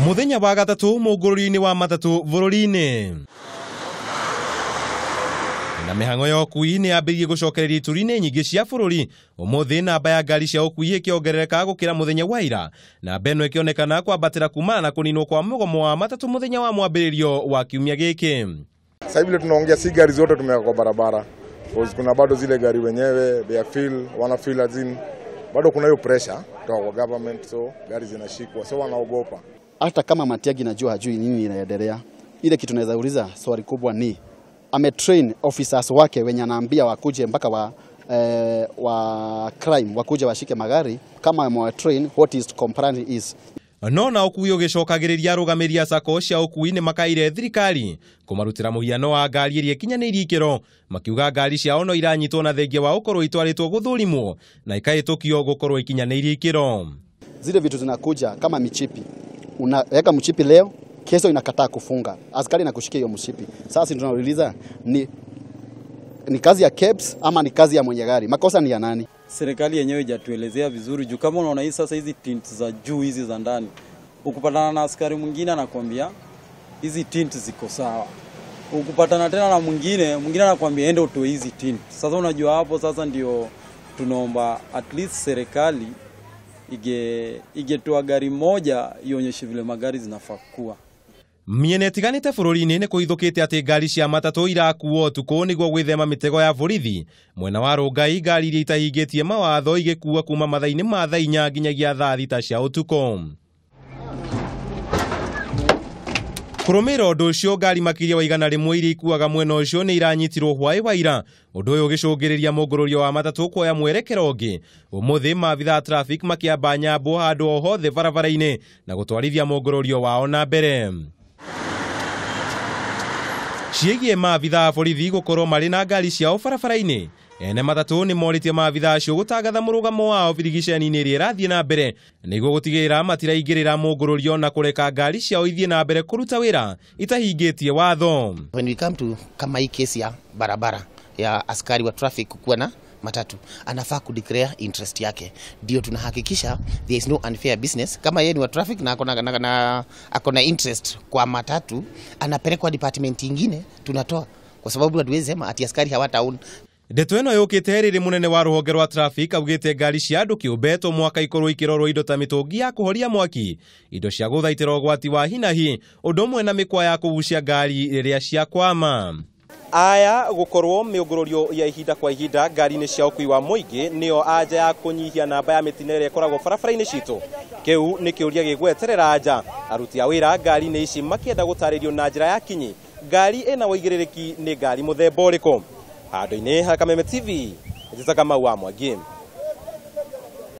Muthenya wa gatatu mugururi-ini wa matatu bururi-ini. Na mihango ya ukui ni yambirie gucokereria ituri-ini nyingi cia bururi. Umuthi namba ya ngari cia ukui ikiongerereka gukira muthenya wa ira. Na beno ikionekana kwambatira kumana na kuninwo kwa mugomo wa matatu muthenya wa mwambiririo wa kiumia giki. Sasa hivi tunaongea si gari zote tumeweka kwa barabara. Kuna bado zile gari wenyewe wana feel azin. Bado kuna hiyo pressure kutoka kwa government, so gari zinashikwa, so wanaogopa. Hata kama Matiang'i najua hajui nini inaendelea. Ile kitu naweza uliza swali kubwa ni ametrain officers wake wenye anaambia wakuje mpaka wa crime wakuje washike magari kama amewatrain what is compliant is. No na ukui ugicokagiriria rugamiria sako cia ukui ni makaire thirikari kumarutira muhiano wa ngari iria kinyanirie ikiro makiuga ngari ciao no iranyitwo na thengia wa ukorwo itwaritwo guthurimwo na ikaitukio gukorwo ikinyanirie ikiro. Zile vitu zinakuja kama michipi, unaweka mchipi leo, kesho inakataa kufunga, askari inakushikia hiyo mchipi. Sasa tunauliza ni kazi ya KEBS ama ni kazi ya mwenye gari? Makosa ni ya nani? Serikali yenyewe hajatuelezea vizuri juu kama unaona hii sasa hizi tint za juu hizi za ndani. Ukipatana na askari mwingine anakuambia hizi tint ziko sawa. Ukipatana tena na mwingine anakuambia ende utoe hizi tint. Sasa unajua hapo sasa ndio tunaomba at least serikali igetoa gari moja ionyeshe vile magari zinafaa kuwa. Miene tiganite bururi-ini ni kuithukite ati ngari cia matatu irakuo tuko niguo gwithema mitego ya borithi. Mwena wa Rongai ngari iria itahingitie mawatho igikuua kuma mathaini ma thaa 4 nginyagia thaa 6 cia utuko. Kurumira undu ucio ngari makiria wa 100 iria ikuaga mwena ucio ni iranyitirwo hwai wa ira. Undu uyu ugicungiriria mugururio wa matatu kuoya mwerekero ungi. Umuthi maabitha traffic makiamba nyambo handu o hothe barabara-ini na gutwarithia mugururio wao na mbere. Ciĩgiĩ maabitha borithi gukorwo marĩ na ngari ciao barabara-ini. Ene matatu ni moritie maabitha acio gutangatha murugamo wao birigiceni-ini iria irathie na mbere niguo gutigirira matiraingirira mugururio na kureka ngari ciao ithie na mbere kuruta wira itahingitie watho. When we come to kama hii kesi ya barabara ya askari wa traffic kuwa na matatu, anafaa kudeclare interest yake. Ndio tunahakikisha there is no unfair business. Kama yeye ni wa traffic na akona interest kwa matatu, anapelekwa department nyingine tunatoa, kwa sababu hatuwezi sema ati askari hawataona. Ndeto ino yukite riri munene wa ruhonge rwa traffic augite ngari cia andu kiumbeto mwaka ikorwo ikirorwo indo ta mitungi ya kuhoria mwaki, indo cia guthaitira ugwati wa hinahi, undu umwe na mikwa ya kugucia ngari riria cia kwama. Aya gukorwo miungururio ya ihinda kwa ihinda ngari-ini cia ukui wa muingi nio anja ya kunyihia namba ya mitino iria ikoragwo barabara-ini citu. Kiu ni kiuria gigweterera anja aruti a wira ngari-ini ici makienda gutaririo na njira ya kinyi ngari ina uigiririki ni ngari muthemba uriku. Handu-ini ha Kameme TV, Njĩta Kamau wa Mwangi.